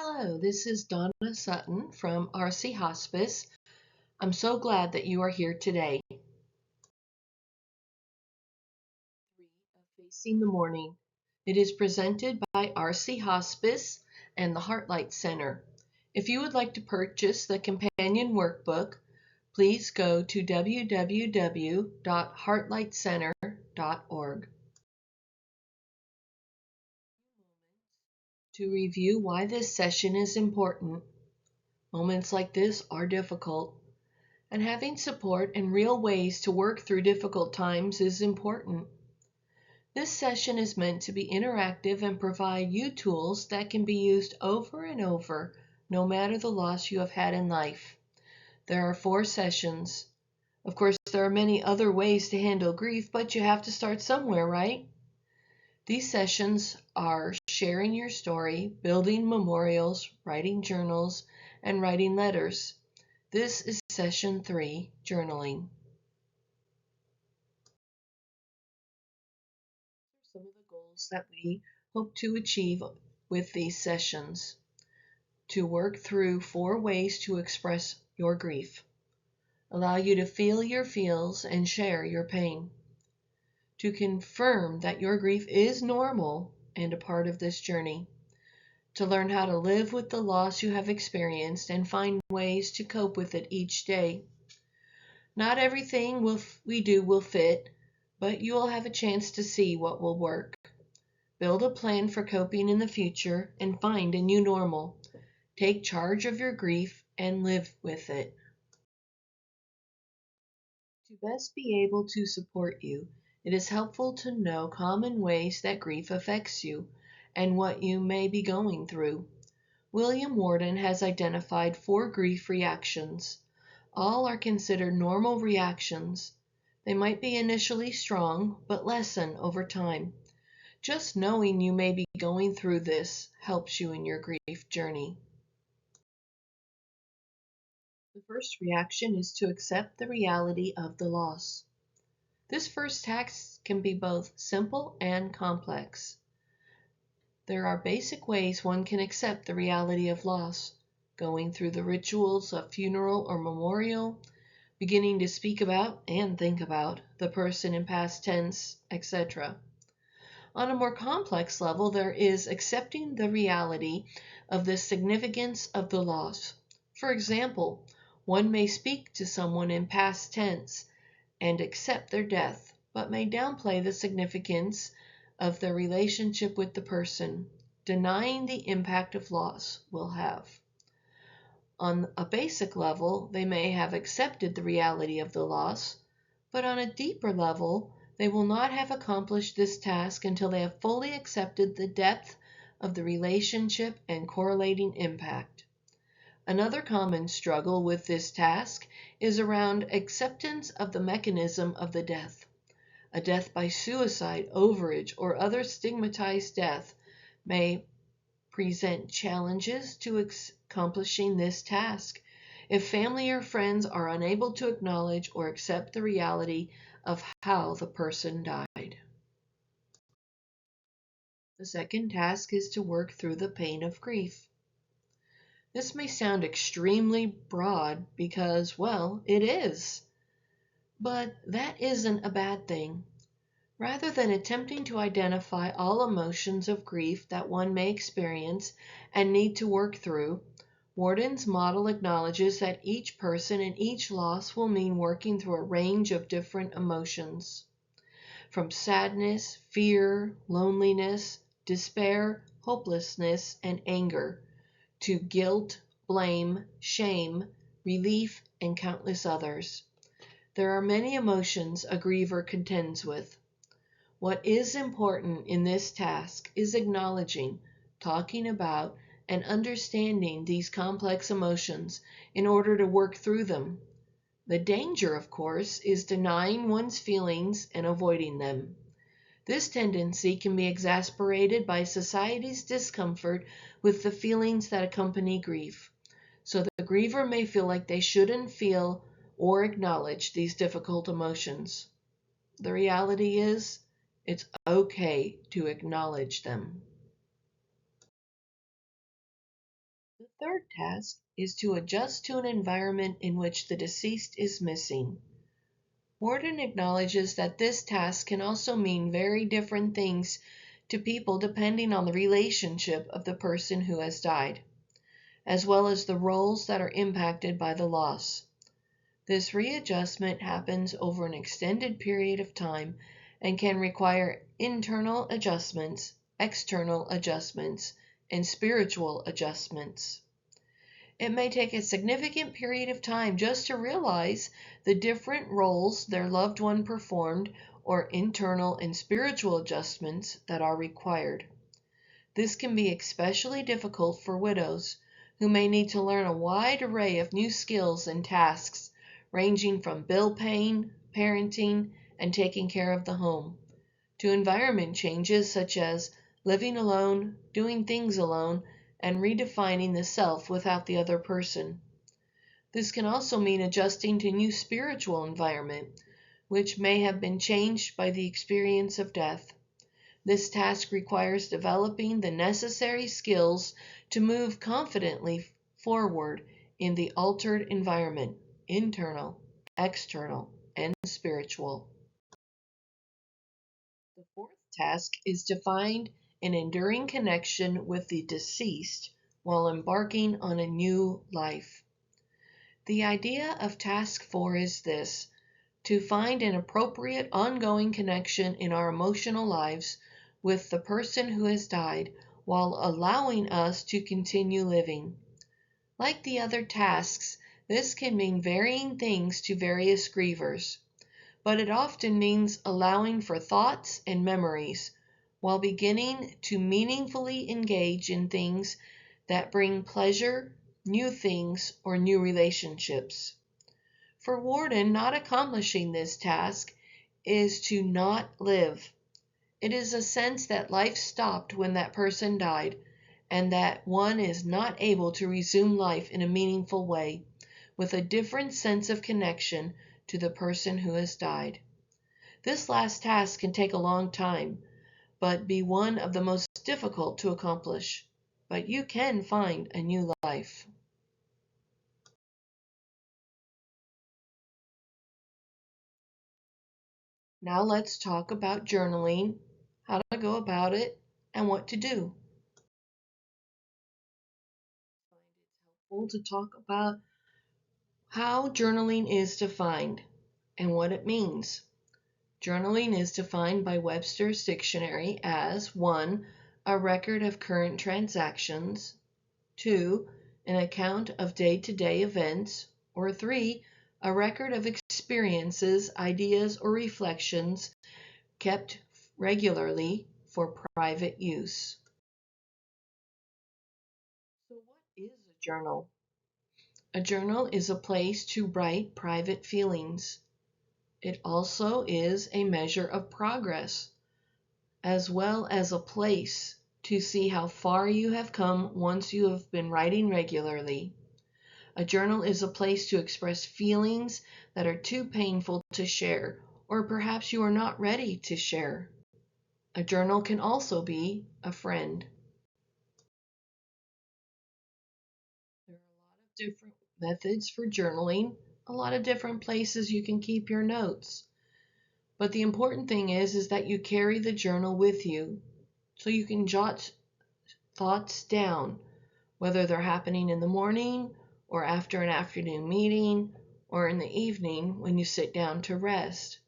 Hello, this is Donna Sutton from Arcy Hospice. I'm so glad that you are here today. 3 of Facing the Mourning. It is presented by Arcy Hospice and the Heartlight Center. If you would like to purchase the companion workbook, please go to www.heartlightcenter.org. To review why this session is important. Moments like this are difficult, and having support and real ways to work through difficult times is important. This session is meant to be interactive and provide you tools that can be used over and over, no matter the loss you have had in life. There are 4 sessions. Of course, there are many other ways to handle grief, but you have to start somewhere, right? These sessions are sharing your story, building memorials, writing journals, and writing letters. This is session 3, journaling. Some of the goals that we hope to achieve with these sessions: to work through 4 ways to express your grief, allow you to feel your feels and share your pain, to confirm that your grief is normal and a part of this journey, to learn how to live with the loss you have experienced and find ways to cope with it each day. Not everything we do will fit, but you will have a chance to see what will work. Build a plan for coping in the future and find a new normal. Take charge of your grief and live with it. To best be able to support you, it is helpful to know common ways that grief affects you and what you may be going through. William Worden has identified 4 grief reactions. All are considered normal reactions. They might be initially strong, but lessen over time. Just knowing you may be going through this helps you in your grief journey. The first reaction is to accept the reality of the loss. This first task can be both simple and complex. There are basic ways one can accept the reality of loss: going through the rituals of funeral or memorial, beginning to speak about and think about the person in past tense, etc. On a more complex level, there is accepting the reality of the significance of the loss. For example, one may speak to someone in past tense and accept their death, but may downplay the significance of their relationship with the person, denying the impact of loss will have. On a basic level, they may have accepted the reality of the loss, but on a deeper level, they will not have accomplished this task until they have fully accepted the depth of the relationship and correlating impact. Another common struggle with this task is around acceptance of the mechanism of the death. A death by suicide, overage, or other stigmatized death may present challenges to accomplishing this task if family or friends are unable to acknowledge or accept the reality of how the person died. The second task is to work through the pain of grief. This may sound extremely broad because, well, it is. But that isn't a bad thing. Rather than attempting to identify all emotions of grief that one may experience and need to work through, Worden's model acknowledges that each person and each loss will mean working through a range of different emotions, from sadness, fear, loneliness, despair, hopelessness, and anger, to guilt, blame, shame, relief, and countless others. There are many emotions a griever contends with. What is important in this task is acknowledging, talking about, and understanding these complex emotions in order to work through them. The danger, of course, is denying one's feelings and avoiding them. This tendency can be exacerbated by society's discomfort with the feelings that accompany grief. So the griever may feel like they shouldn't feel or acknowledge these difficult emotions. The reality is, it's okay to acknowledge them. The third task is to adjust to an environment in which the deceased is missing. Warden acknowledges that this task can also mean very different things to people depending on the relationship of the person who has died, as well as the roles that are impacted by the loss. This readjustment happens over an extended period of time and can require internal adjustments, external adjustments, and spiritual adjustments. It may take a significant period of time just to realize the different roles their loved one performed or internal and spiritual adjustments that are required. This can be especially difficult for widows who may need to learn a wide array of new skills and tasks ranging from bill paying, parenting, and taking care of the home, to environment changes such as living alone, doing things alone, and redefining the self without the other person. This can also mean adjusting to new spiritual environment, which may have been changed by the experience of death. This task requires developing the necessary skills to move confidently forward in the altered environment, internal, external, and spiritual. The fourth task is to find an enduring connection with the deceased while embarking on a new life. The idea of task 4 is this: to find an appropriate ongoing connection in our emotional lives with the person who has died while allowing us to continue living. Like the other tasks, this can mean varying things to various grievers, but it often means allowing for thoughts and memories while beginning to meaningfully engage in things that bring pleasure, new things, or new relationships. For Warden, not accomplishing this task is to not live. It is a sense that life stopped when that person died, and that one is not able to resume life in a meaningful way, with a different sense of connection to the person who has died. This last task can take a long time, but be one of the most difficult to accomplish. But you can find a new life. Now let's talk about journaling, how to go about it, and what to do. I find it's helpful to talk about how journaling is defined and what it means. Journaling is defined by Webster's Dictionary as 1. A record of current transactions, 2. An account of day-to-day events, or 3. A record of experiences, ideas, or reflections kept regularly for private use. So what is a journal? A journal is a place to write private feelings. It also is a measure of progress, as well as a place to see how far you have come once you have been writing regularly. A journal is a place to express feelings that are too painful to share, or perhaps you are not ready to share. A journal can also be a friend. There are a lot of different methods for journaling, a lot of different places you can keep your notes. But the important thing is that you carry the journal with you so you can jot thoughts down, whether they're happening in the morning or after an afternoon meeting or in the evening when you sit down to rest.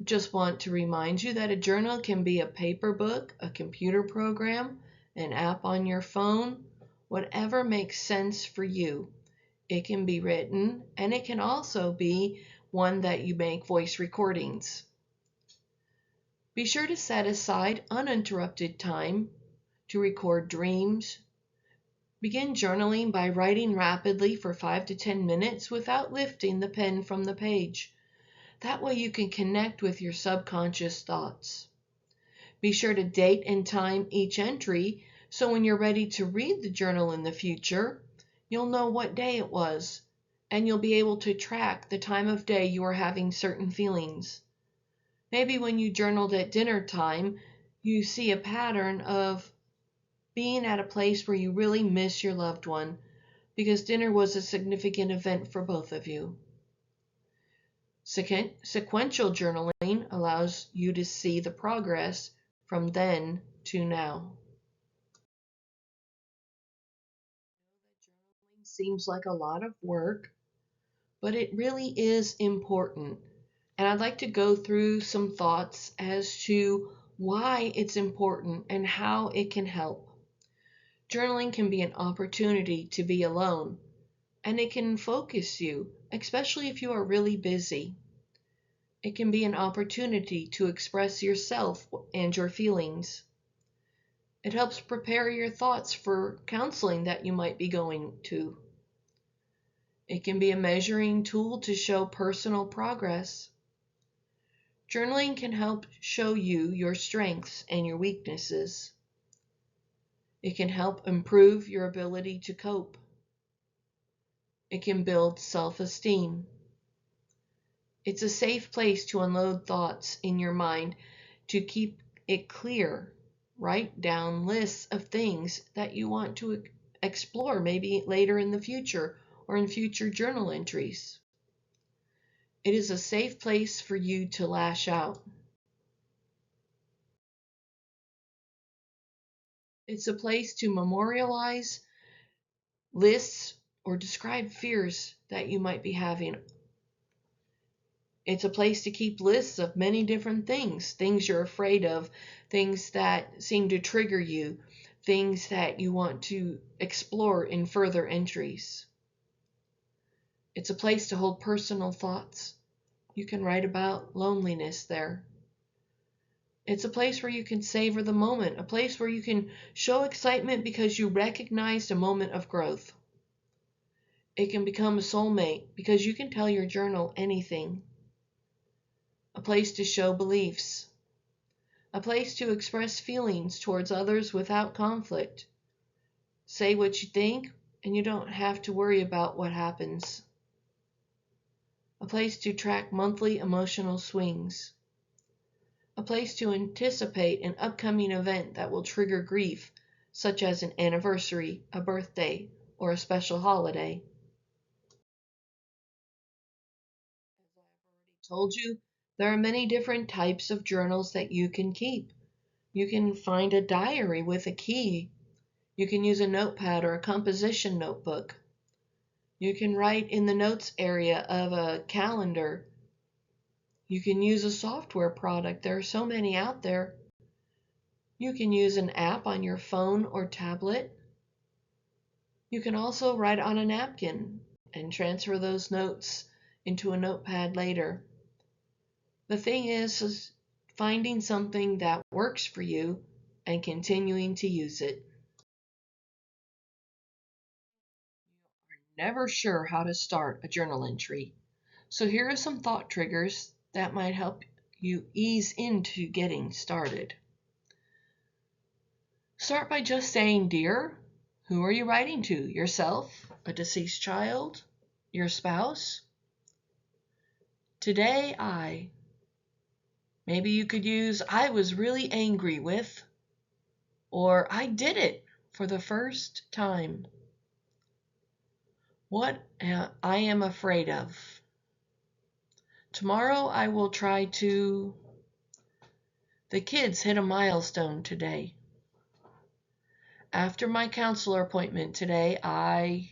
Just want to remind you that a journal can be a paper book, a computer program, an app on your phone, whatever makes sense for you. It can be written, and it can also be one that you make voice recordings. Be sure to set aside uninterrupted time to record dreams. Begin journaling by writing rapidly for 5 to 10 minutes without lifting the pen from the page. That way you can connect with your subconscious thoughts. Be sure to date and time each entry so when you're ready to read the journal in the future, you'll know what day it was, and you'll be able to track the time of day you are having certain feelings. Maybe when you journaled at dinner time, you see a pattern of being at a place where you really miss your loved one because dinner was a significant event for both of you. Sequential journaling allows you to see the progress from then to now. Journaling seems like a lot of work, but it really is important. And I'd like to go through some thoughts as to why it's important and how it can help. Journaling can be an opportunity to be alone, and it can focus you, especially if you are really busy. It can be an opportunity to express yourself and your feelings. It helps prepare your thoughts for counseling that you might be going to. It can be a measuring tool to show personal progress. Journaling can help show you your strengths and your weaknesses. It can help improve your ability to cope. It can build self-esteem. It's a safe place to unload thoughts in your mind to keep it clear. Write down lists of things that you want to explore maybe later in the future or in future journal entries. It is a safe place for you to lash out. It's a place to memorialize lists or describe fears that you might be having. It's a place to keep lists of many different things you're afraid of, things that seem to trigger you, things that you want to explore in further entries. It's a place to hold personal thoughts. You can write about loneliness there. It's a place where you can savor the moment, a place where you can show excitement because you recognized a moment of growth. It can become a soulmate because you can tell your journal anything. A place to show beliefs. A place to express feelings towards others without conflict. Say what you think, and you don't have to worry about what happens. A place to track monthly emotional swings. A place to anticipate an upcoming event that will trigger grief, such as an anniversary, a birthday, or a special holiday. As I've already told you, there are many different types of journals that you can keep. You can find a diary with a key. You can use a notepad or a composition notebook. You can write in the notes area of a calendar. You can use a software product. There are so many out there. You can use an app on your phone or tablet. You can also write on a napkin and transfer those notes into a notepad later. The thing is finding something that works for you and continuing to use it. You're never sure how to start a journal entry. So here are some thought triggers that might help you ease into getting started. Start by just saying, "Dear," who are you writing to? Yourself? A deceased child? Your spouse? Today I. Maybe you could use "I was really angry with," or "I did it for the first time." What I am afraid of. Tomorrow I will try to. The kids hit a milestone today. After my counselor appointment today, I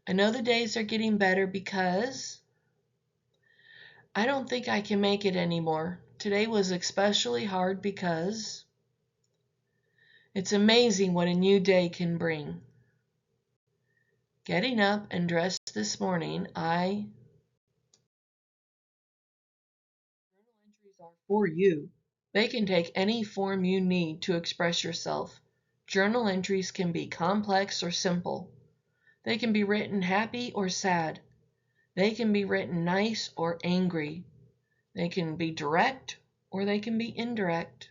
know the days are getting better because I don't think I can make it anymore. Today was especially hard because it's amazing what a new day can bring. Getting up and dressed this morning, Journal entries are for you. They can take any form you need to express yourself. Journal entries can be complex or simple. They can be written happy or sad. They can be written nice or angry. They can be direct or they can be indirect.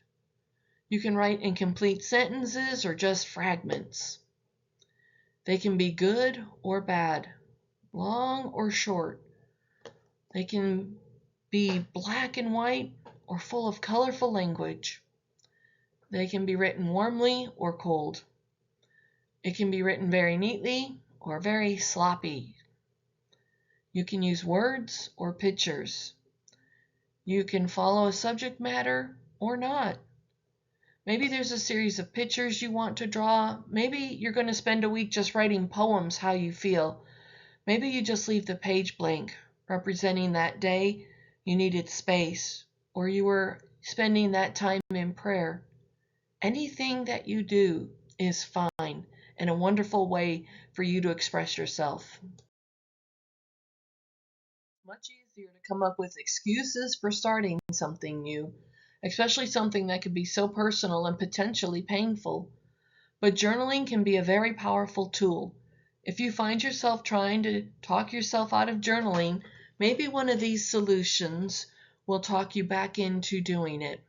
You can write incomplete sentences or just fragments. They can be good or bad, long or short. They can be black and white or full of colorful language. They can be written warmly or cold. It can be written very neatly or very sloppy. You can use words or pictures. You can follow a subject matter or not. Maybe there's a series of pictures you want to draw. Maybe you're going to spend a week just writing poems how you feel. Maybe you just leave the page blank, representing that day you needed space, or you were spending that time in prayer. Anything that you do is fine and a wonderful way for you to express yourself. Much easier to come up with excuses for starting something new, especially something that could be so personal and potentially painful. But journaling can be a very powerful tool. If you find yourself trying to talk yourself out of journaling, maybe one of these solutions will talk you back into doing it.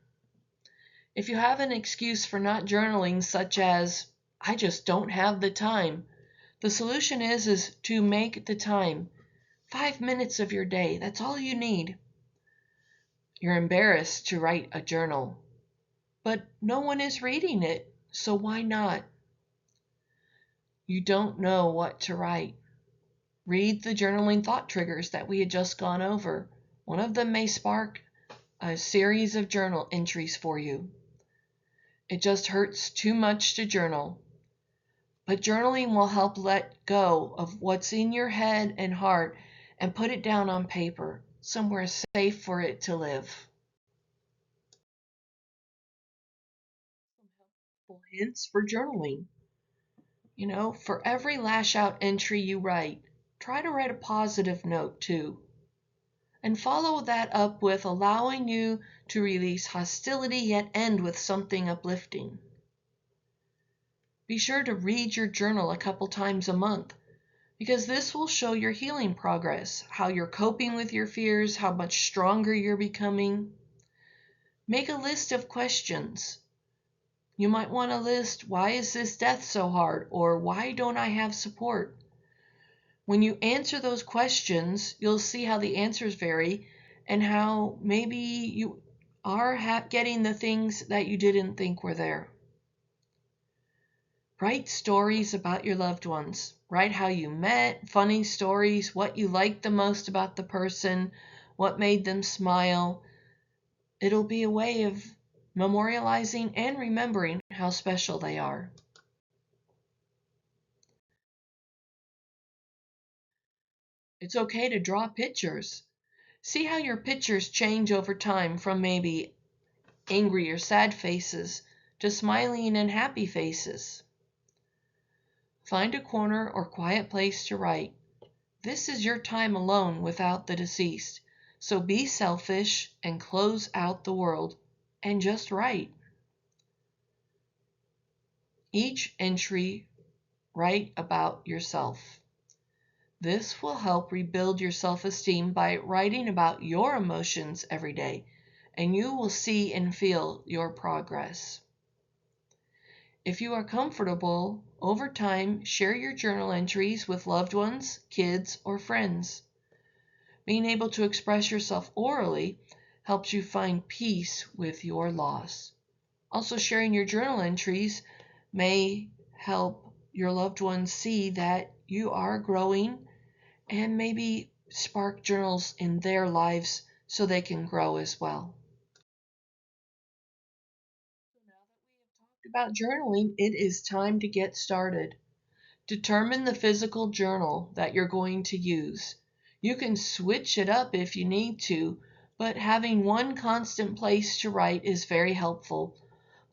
If you have an excuse for not journaling, such as, I just don't have the time, the solution is to make the time. 5 minutes of your day, that's all you need. You're embarrassed to write a journal, but no one is reading it, so why not? You don't know what to write. Read the journaling thought triggers that we had just gone over. One of them may spark a series of journal entries for you. It just hurts too much to journal. But journaling will help let go of what's in your head and heart and put it down on paper, somewhere safe for it to live. Some helpful hints for journaling. For every lash out entry you write, try to write a positive note too. And follow that up with allowing you to release hostility yet end with something uplifting. Be sure to read your journal a couple times a month, because this will show your healing progress, how you're coping with your fears, how much stronger you're becoming. Make a list of questions. You might want to list, why is this death so hard? Or why don't I have support? When you answer those questions, you'll see how the answers vary and how maybe you are getting the things that you didn't think were there. Write stories about your loved ones. Write how you met, funny stories, what you liked the most about the person, what made them smile. It'll be a way of memorializing and remembering how special they are. It's okay to draw pictures. See how your pictures change over time from maybe angry or sad faces to smiling and happy faces. Find a corner or quiet place to write. This is your time alone without the deceased, so be selfish and close out the world and just write. Each entry, write about yourself. This will help rebuild your self-esteem by writing about your emotions every day, and you will see and feel your progress. If you are comfortable, over time, share your journal entries with loved ones, kids, or friends. Being able to express yourself orally helps you find peace with your loss. Also, sharing your journal entries may help your loved ones see that you are growing and maybe spark journals in their lives so they can grow as well. About journaling, it is time to get started. Determine the physical journal that you're going to use. You can switch it up if you need to, but having one constant place to write is very helpful.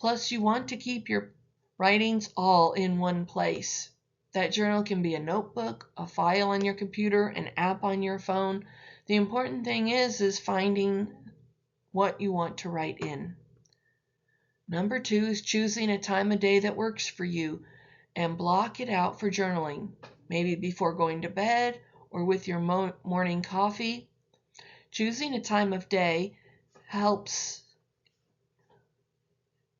Plus, you want to keep your writings all in one place. That journal can be a notebook, a file on your computer, an app on your phone. The important thing is finding what you want to write in. Number 2 is choosing a time of day that works for you and block it out for journaling, maybe before going to bed or with your morning coffee. Choosing a time of day helps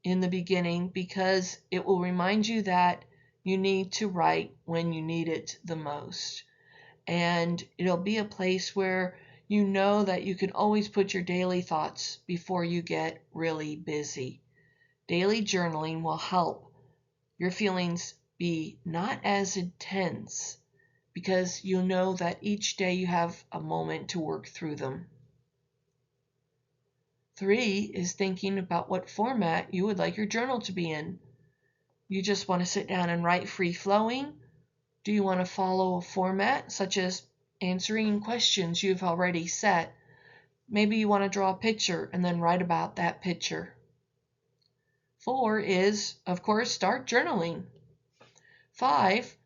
in the beginning because it will remind you that you need to write when you need it the most. And it'll be a place where you know that you can always put your daily thoughts before you get really busy. Daily journaling will help your feelings be not as intense because you'll know that each day you have a moment to work through them. 3 is thinking about what format you would like your journal to be in. You just want to sit down and write free-flowing? Do you want to follow a format such as answering questions you've already set? Maybe you want to draw a picture and then write about that picture. 4 is, of course, start journaling. 5,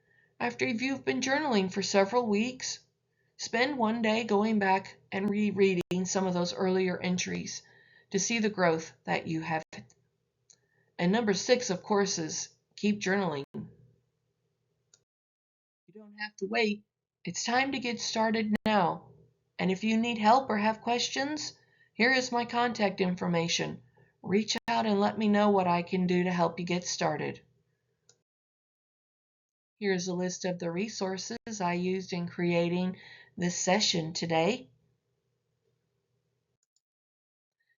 after you've been journaling for several weeks, spend one day going back and rereading some of those earlier entries to see the growth that you have. And number 6, of course, is keep journaling. You don't have to wait. It's time to get started now. And if you need help or have questions, here is my contact information. Reach out and let me know what I can do to help you get started. Here's a list of the resources I used in creating this session today.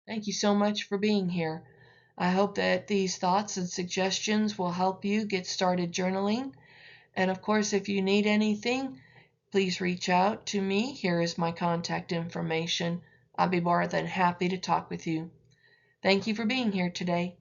Thank you so much for being here. I hope that these thoughts and suggestions will help you get started journaling. And of course, if you need anything, please reach out to me. Here is my contact information. I'll be more than happy to talk with you. Thank you for being here today.